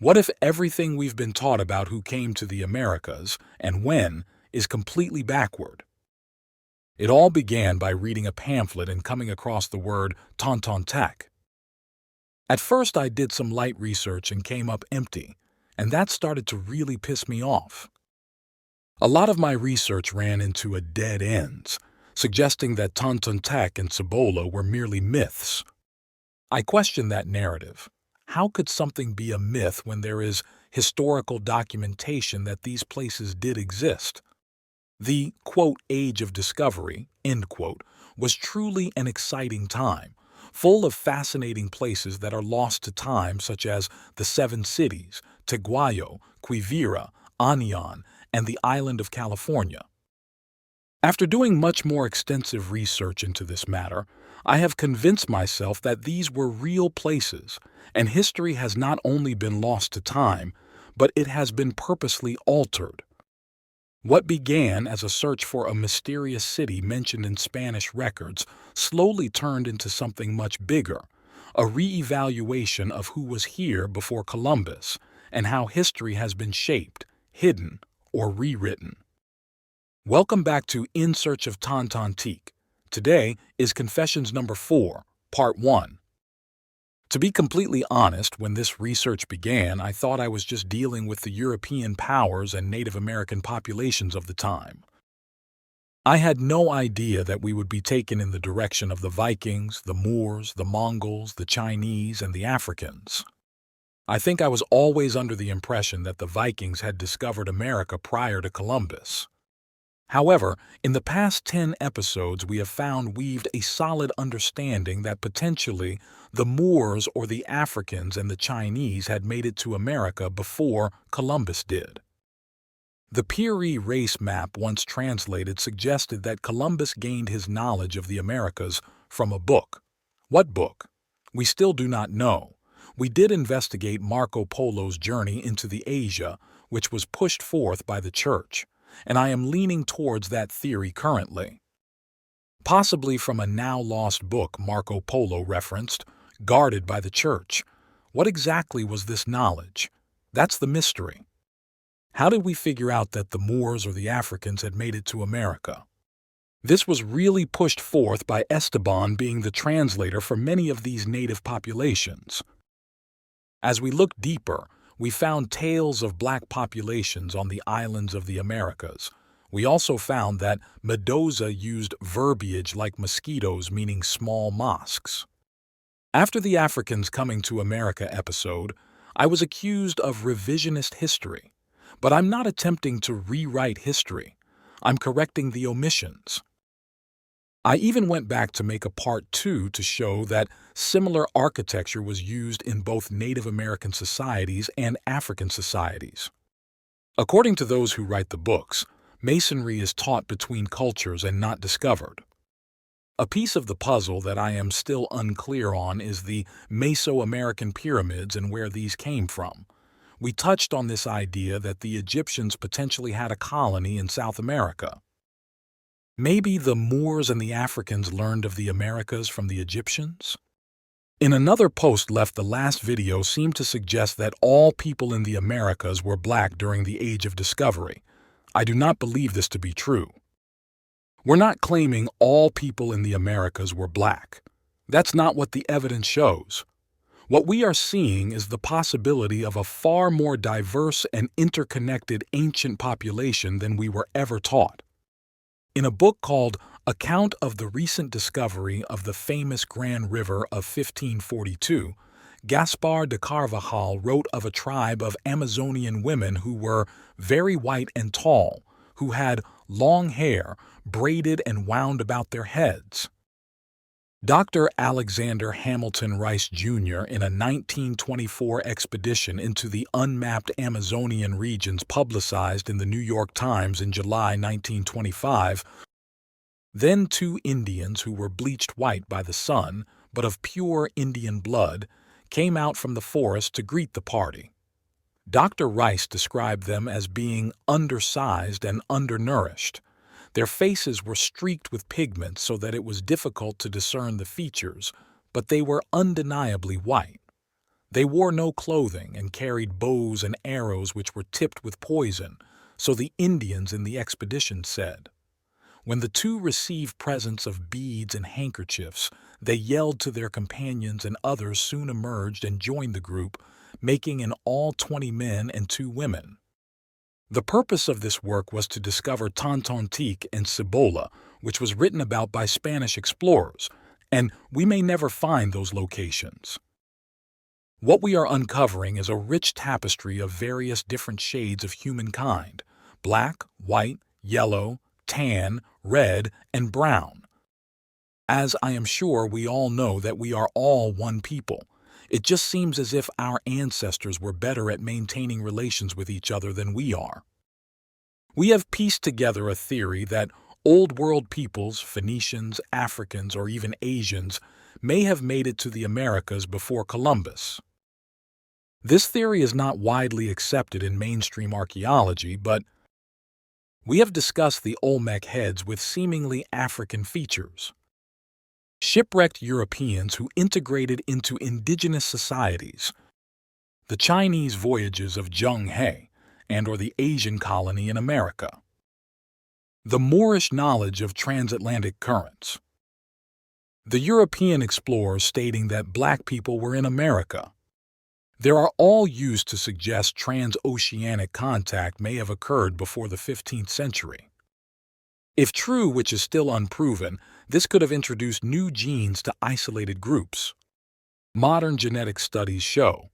What if everything we've been taught about who came to the Americas and when is completely backward? It all began by reading a pamphlet and coming across the word Tontonteac. At first I did some light research and came up empty, and that started to really piss me off. A lot of my research ran into a dead ends, suggesting that Tontonteac and Cibola were merely myths. I questioned that narrative. How could something be a myth when there is historical documentation that these places did exist? The, quote, age of discovery, end quote, was truly an exciting time, full of fascinating places that are lost to time, such as the Seven Cities, Teguayo, Quivira, Anian, and the island of California. After doing much more extensive research into this matter, I have convinced myself that these were real places, and history has not only been lost to time, but it has been purposely altered. What began as a search for a mysterious city mentioned in Spanish records slowly turned into something much bigger, a re-evaluation of who was here before Columbus and how history has been shaped, hidden, or rewritten. Welcome back to In Search of Tontonteac. Today is Confessions number 4, Part 1. To be completely honest, when this research began, I thought I was just dealing with the European powers and Native American populations of the time. I had no idea that we would be taken in the direction of the Vikings, the Moors, the Mongols, the Chinese, and the Africans. I think I was always under the impression that the Vikings had discovered America prior to Columbus. However, in the past 10 episodes we have found weaved a solid understanding that potentially the Moors or the Africans and the Chinese had made it to America before Columbus did. The Peary race map once translated suggested that Columbus gained his knowledge of the Americas from a book. What book? We still do not know. We did investigate Marco Polo's journey into the Asia, which was pushed forth by the Church, and I am leaning towards that theory currently. Possibly from a now-lost book Marco Polo referenced, guarded by the Church. What exactly was this knowledge? That's the mystery. How did we figure out that the Moors or the Africans had made it to America? This was really pushed forth by Esteban being the translator for many of these native populations. As we looked deeper, we found tales of black populations on the islands of the Americas. We also found that Mendoza used verbiage like mosquitoes meaning small mosques. After the Africans Coming to America episode, I was accused of revisionist history. But I'm not attempting to rewrite history. I'm correcting the omissions. I even went back to make a part 2 to show that similar architecture was used in both Native American societies and African societies. According to those who write the books, masonry is taught between cultures and not discovered. A piece of the puzzle that I am still unclear on is the Mesoamerican pyramids and where these came from. We touched on this idea that the Egyptians potentially had a colony in South America. Maybe the Moors and the Africans learned of the Americas from the Egyptians? In another post left, the last video seemed to suggest that all people in the Americas were black during the Age of Discovery. I do not believe this to be true. We're not claiming all people in the Americas were black. That's not what the evidence shows. What we are seeing is the possibility of a far more diverse and interconnected ancient population than we were ever taught. In a book called Account of the Recent Discovery of the Famous Grand River of 1542, Gaspar de Carvajal wrote of a tribe of Amazonian women who were very white and tall, who had long hair braided and wound about their heads. Dr. Alexander Hamilton Rice Jr., in a 1924 expedition into the unmapped Amazonian regions publicized in the New York Times in July 1925, then 2 Indians who were bleached white by the sun, but of pure Indian blood, came out from the forest to greet the party. Dr. Rice described them as being undersized and undernourished. Their faces were streaked with pigment so that it was difficult to discern the features, but they were undeniably white. They wore no clothing and carried bows and arrows which were tipped with poison, so the Indians in the expedition said. When the two received presents of beads and handkerchiefs, they yelled to their companions, and others soon emerged and joined the group, making in all 20 men and 2 women. The purpose of this work was to discover Tontonteac and Cibola, which was written about by Spanish explorers, and we may never find those locations. What we are uncovering is a rich tapestry of various different shades of humankind: black, white, yellow, tan, red, and brown. As I am sure we all know that we are all one people, it just seems as if our ancestors were better at maintaining relations with each other than we are. We have pieced together a theory that Old World peoples, Phoenicians, Africans, or even Asians, may have made it to the Americas before Columbus. This theory is not widely accepted in mainstream archaeology, but we have discussed the Olmec heads with seemingly African features. Shipwrecked Europeans who integrated into indigenous societies, the Chinese voyages of Zheng He, and/or the Asian colony in America. The Moorish knowledge of transatlantic currents. The European explorers stating that black people were in America. They are all used to suggest transoceanic contact may have occurred before the 15th century. If true, which is still unproven, this could have introduced new genes to isolated groups. Modern genetic studies show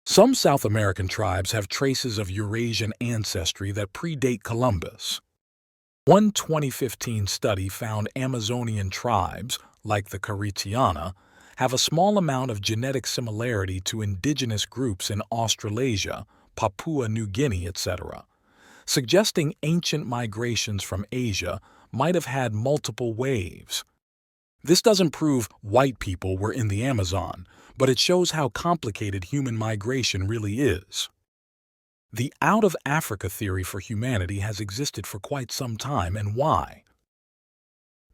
some South American tribes have traces of Eurasian ancestry that predate Columbus. One 2015 study found Amazonian tribes, like the Caritiana, have a small amount of genetic similarity to indigenous groups in Australasia, Papua New Guinea, etc., suggesting ancient migrations from Asia might have had multiple waves. This doesn't prove white people were in the Amazon, but it shows how complicated human migration really is. The out-of-Africa theory for humanity has existed for quite some time, and why?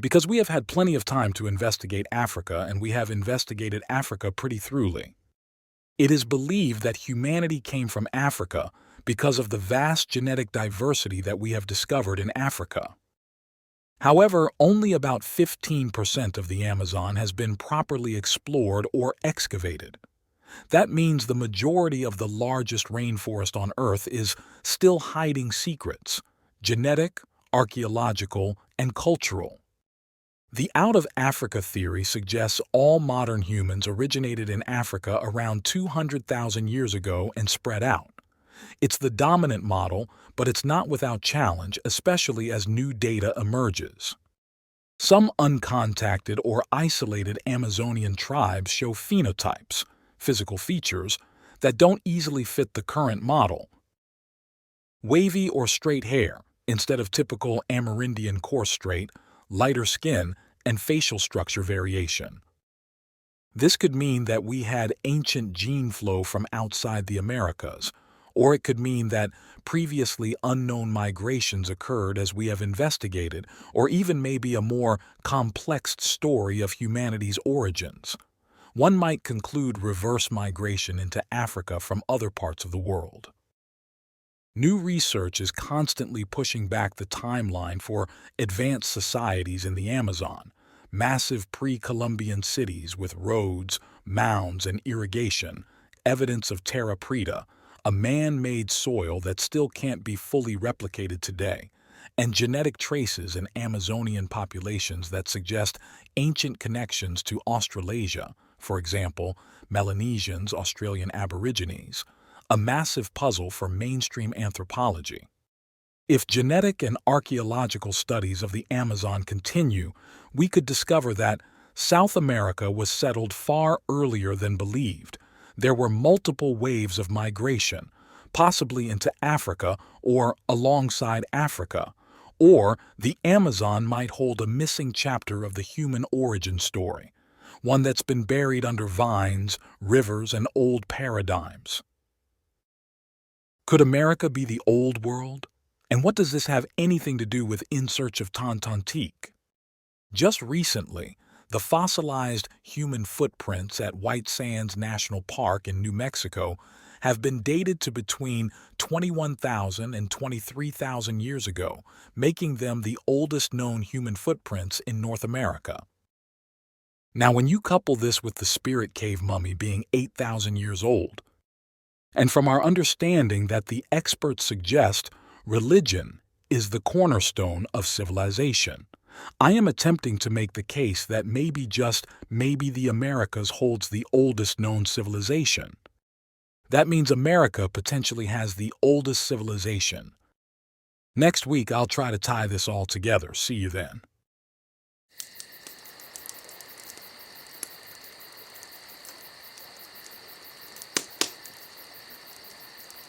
Because we have had plenty of time to investigate Africa, and we have investigated Africa pretty thoroughly. It is believed that humanity came from Africa because of the vast genetic diversity that we have discovered in Africa. However, only about 15% of the Amazon has been properly explored or excavated. That means the majority of the largest rainforest on Earth is still hiding secrets: genetic, archaeological, and cultural. The out-of-Africa theory suggests all modern humans originated in Africa around 200,000 years ago and spread out. It's the dominant model, but it's not without challenge, especially as new data emerges. Some uncontacted or isolated Amazonian tribes show phenotypes, physical features, that don't easily fit the current model. Wavy or straight hair, instead of typical Amerindian coarse straight, lighter skin, and facial structure variation. This could mean that we had ancient gene flow from outside the Americas, or it could mean that previously unknown migrations occurred as we have investigated, or even maybe a more complex story of humanity's origins. One might conclude reverse migration into Africa from other parts of the world. New research is constantly pushing back the timeline for advanced societies in the Amazon, massive pre-Columbian cities with roads, mounds, and irrigation, evidence of terra preta, a man-made soil that still can't be fully replicated today, and genetic traces in Amazonian populations that suggest ancient connections to Australasia, for example, Melanesians, Australian Aborigines, a massive puzzle for mainstream anthropology. If genetic and archaeological studies of the Amazon continue, we could discover that South America was settled far earlier than believed. There were multiple waves of migration, possibly into Africa or alongside Africa, or the Amazon might hold a missing chapter of the human origin story, one that's been buried under vines, rivers, and old paradigms. Could America be the old world? And what does this have anything to do with In Search of Tontonteac? Just recently, The fossilized human footprints at White Sands National Park in New Mexico have been dated to between 21,000 and 23,000 years ago, making them the oldest known human footprints in North America. Now, when you couple this with the Spirit Cave mummy being 8,000 years old, and from our understanding that the experts suggest religion is the cornerstone of civilization, I am attempting to make the case that maybe, just maybe, the Americas holds the oldest known civilization. That means America potentially has the oldest civilization. Next week, I'll try to tie this all together. See you then.